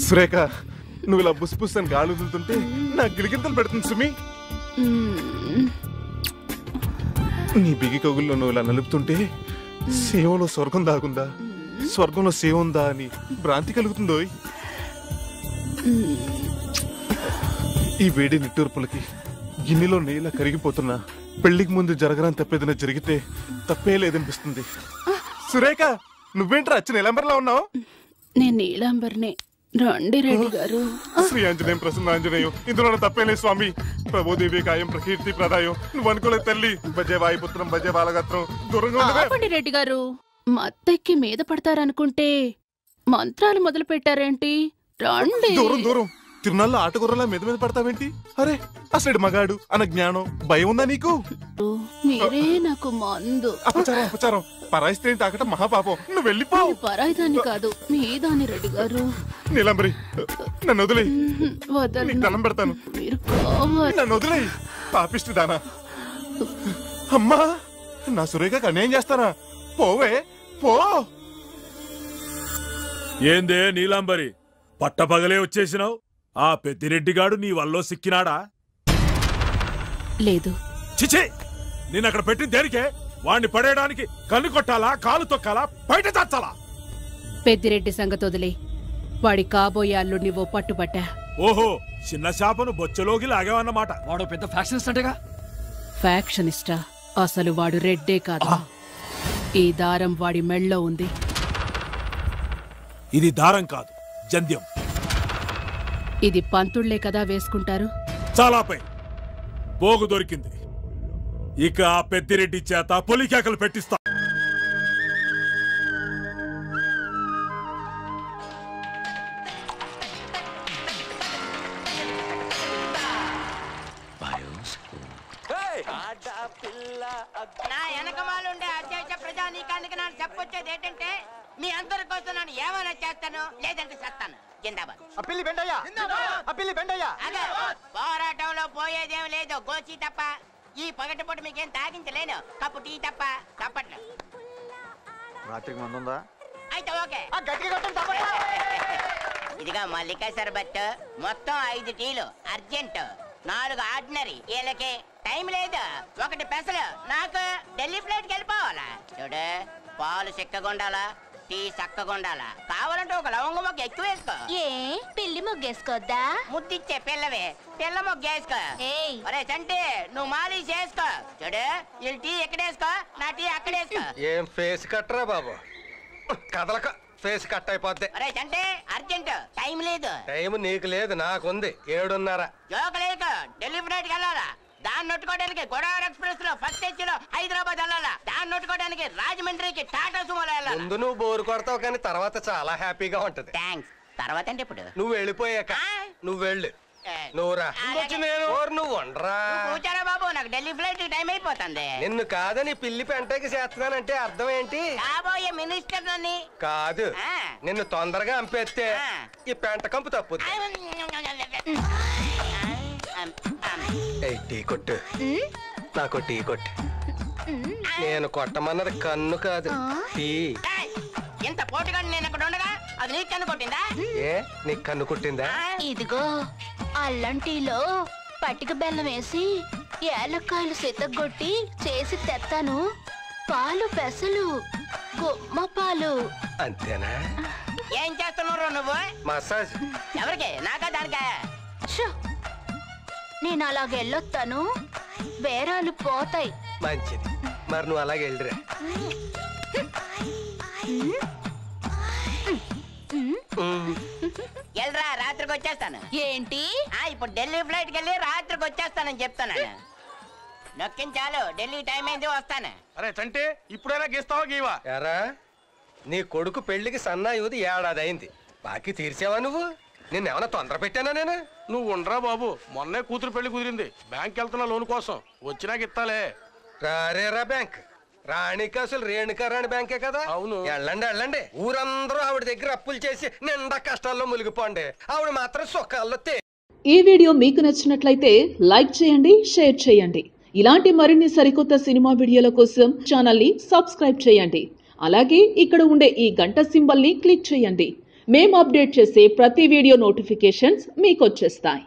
సురేఖ, నువ్వు ఇలా బుస్ బుస్ అని గాలి వదులుతుంటే నాకు గిలిగింతలు పెడుతుంది సుమి. నీ బిగి కగుల్లో నువ్వు ఇలా నలుపుతుంటే సేవలో స్వర్గం దాగుందా, స్వర్గంలో సేవ ఉందా అని భ్రాంతి కలుగుతుందో. ఈ వేడి నిట్టూర్పులకి గిన్నెలో నీళ్ళ కరిగిపోతున్నా పెళ్లికి ముందు జరగరాని తప్పేదైనా జరిగితే తప్పే లేదనిపిస్తుంది. సురేఖ, నువ్వేంట్రా అచ్చిన నీలాంబర్లా ఉన్నావు? నేను నీలాంబర్నే. రండి రెడ్డి గారు. శ్రీ ఆంజనేయం ప్రసన్న ఆంజనేయం, ఇందులో తప్పేలే స్వామి. ప్రభుదేవి కాయం ప్రకీర్తి ప్రదాయం. నువ్వు అనుకోలేదు తల్లి. భజే వాయుపుత్రం భజే బాలగత్రం. దూరంగా ఆపండి రెడ్డి గారు. మత్తెక్కి మీద పడతారనుకుంటే మంత్రాలు మొదలు పెట్టారేంటి? రండి. దూరం దూరం. తిరునాళ్ళ ఆటగుర్రలా మీద మీద పడతావేంటి? అరే, అసలు మగాడు అన్న జ్ఞానం భయం ఉందా నీకు? మీరే నాకు మందు. అపచారం అపచారం. పరాయి స్త్రీని తాకటం మహాపాపం. నువ్వు వెళ్ళిపో. పరాయిదాన్ని కాదు, మీదాన్ని రెడ్డి గారు. నీలాంబరి, నన్ను వదిలే. వదలను. దండం పెడతాను. మీరు కావాలి. నన్ను వదిలే. పాపిష్టి దానా. అమ్మా, నా సురేఖకు అన్యాయం చేస్తానా? పోవే పో. ఏందే నీలాంబరి, పట్టపగలే వచ్చేసినావు? ఆ పెద్దిరెడ్డిగాడు నీ వల్లో సిక్కినాడా? లేదు. చిచే, నేను అక్కడ పెట్టిన దేనికే? వాణ్ణి పడేయడానికి కన్ను కొట్టాలా, కాలు తొక్కాలా, బయట చచ్చాలా? పెద్దిరెడ్డి సంగతి వదిలే. వాడి కాబోయే అల్లుడిని ఓ పట్టుబట్టా. ఓహో, చిన్న శాపను బొచ్చలోకి లాగావన్నమాట. వాడు పెద్ద ఫ్యాక్షనిస్ట్ అంటేగా. ఫ్యాక్షనిస్టా? అసలు వాడు రెడ్డే కాదు. ఈ దారం వాడి మెళ్ళో ఉంది. ఇది దారం కాదు, జంధ్యం. ఇది పంతుళ్లే కదా వేసుకుంటారు. చాలాపై పోగు దొరికింది. ఇక ఆ పెద్దిరెడ్డి చేత పొలికేకలు పెట్టిస్తా. నా వెనకమాలుండే అధ్యక్ష ప్రజానీకానికి నాకు చెప్పొచ్చేది ఏంటంటే, మీ అందరి కోసం నేను ఏమైనా చేస్తాను, లేదంటే చేస్తాను. జిందాబాద్. పోరాటంలో పోయేదేం లేదు, గోచి తప్ప. ఈ పగటిపూట మీకేం తాగించలేను. కప్పు టీ తప్ప. తప్పట్లు రాత్రికి మందుందా? అయితే ఓకే. ఇదిగా మల్లికా సర్బత్ మొత్తం 5 టీలు అర్జెంట్, 4 ఆర్డినరీ. వీళ్ళకి టైం లేదు. 1 పెసలు. నాకు ఢిల్లీ ఫ్లైట్కి వెళ్ళిపోవాలా. చూడు, పాలు చిక్కగుండాలా, టీ చక్కగుండాలా. కావాలంటే ఒక లవంగ మొగ్గ ఎక్కువ వేసుకో. ఏ పిల్లి మొగ్గేసుకోద్దా? ముద్దిచ్చే పిల్లవే, పిల్ల మొగ్గ వేసుకో. ఒరే చంటి, నువ్వు మాలిష్ చేసుకో. చూడు, వీళ్ళు టీ ఎక్కడేసుకో, నా టీ అక్కడేసుకో. ఏం ఫేస్ కట్టరా బాబు, కదలక ఫేస్ కట్ అయిపోద్ది. ఒరే చంటి, అర్జెంట్, టైం లేదు. టైం నీకు లేదు, నాకుంది. 7:30. జోకలేక ఢిల్లీ ఫ్లైట్కి వెళ్ళాలా. దాన్ని నొట్టుకోవడానికి గోదావరి ఎక్స్ప్రెస్ లో ఫస్ట్ ఏసీలో హైదరాబాద్ వెళ్ళాలా. దాన్ని నొట్టుకోవడానికి రాజమండ్రికి టాటా సుమోలో వెళ్ళాలి. ముందు నువ్వు బోరు కొడతావు, కానీ తర్వాత చాలా హ్యాపీగా ఉంటది. థ్యాంక్స్. తర్వాత అంటే ఇప్పుడు నువ్వు వెళ్ళిపోయాక నువ్వు వెళ్ళు. నువ్వురా. నువ్వు ఉండరా. కూర్చోరా బాబు, నాకు ఢిల్లీ ఫ్లైట్ టైం అయిపోతుంది. నిన్ను కాదని పిల్లి పెంటకి చేస్తున్నానంటే అర్థం ఏంటి? కాబోయే మినిస్టర్ నన్ను కాదు, నిన్ను తొందరగా అంపేస్తే ఈ పెంట కంపు తప్పుద్ది. టీ కొట్టు, నాకు టీ కొట్టు. నేను కొట్టమన్నది కన్ను కాదు, టీ. ఎంత పోటుగా నేను అక్కడ ఉండగా అది నీకు కన్ను కొట్టిందా? ఏ, నీకు కన్ను కొట్టిందా? ఇదిగో అల్లం టీలో పట్టిక బెల్లం వేసి ఏలక్కాయలు సితగొట్టి చేసి తెత్తాను. పాలు పెసలు, గుమ్మ పాలు. అంతేనా? ఏం చేస్తున్నావు నువ్వు? మసాజ్. ఎవరికి? నాకా దానికా? నేను అలాగ వెళ్ళొస్తాను, బేరాలు పోతాయి. మంచిది, మరి నువ్వు అలాగే వెళ్ళిరా. వెళ్ళరా, రాత్రికి వచ్చేస్తాను. ఏంటి? ఇప్పుడు ఢిల్లీ ఫ్లైట్కి వెళ్ళి రాత్రికి వచ్చేస్తానని చెప్తాను. నొక్కించాలు, ఢిల్లీ టైం అయింది, వస్తాను. అరే చంటే, ఇప్పుడైనా గీస్తావా గీవా? ఎరా, నీ కొడుకు పెళ్లికి సన్నాయుది 1 ఏడాది అయింది. బాకీ తీర్చావా నువ్వు? నిన్నేమన్నా తొందర పెట్టానా నేను? నువ్వు ఉండరా బాబు, మొన్నే కూతురు పెళ్లి కుదిరింది. బ్యాంక్ వెళ్తున్నా లోన్ కోసం, వచ్చినాక ఇస్తాలే. రారేరా బ్యాంక్. రాణికి అసలు రేణుకా రాణి బ్యాంకే కదా. అవును. వెళ్ళండి వెళ్ళండి. ఊరందరూ ఆవిడ దగ్గర అప్పులు చేసి నిండా కష్టాల్లో మునిగిపోండి. ఆవిడ మాత్రం సుఖాల్లో. ఈ వీడియో మీకు నచ్చినట్లయితే లైక్ చేయండి, షేర్ చేయండి. ఇలాంటి మరిన్ని సరికొత్త సినిమా వీడియోల కోసం ఛానల్ ని సబ్స్క్రైబ్ చేయండి. అలాగే ఇక్కడ ఉండే ఈ గంట సింబల్ని క్లిక్ చేయండి. మేము అప్డేట్ చేసే ప్రతి వీడియో నోటిఫికేషన్స్ మీకు వచ్చేస్తాయి.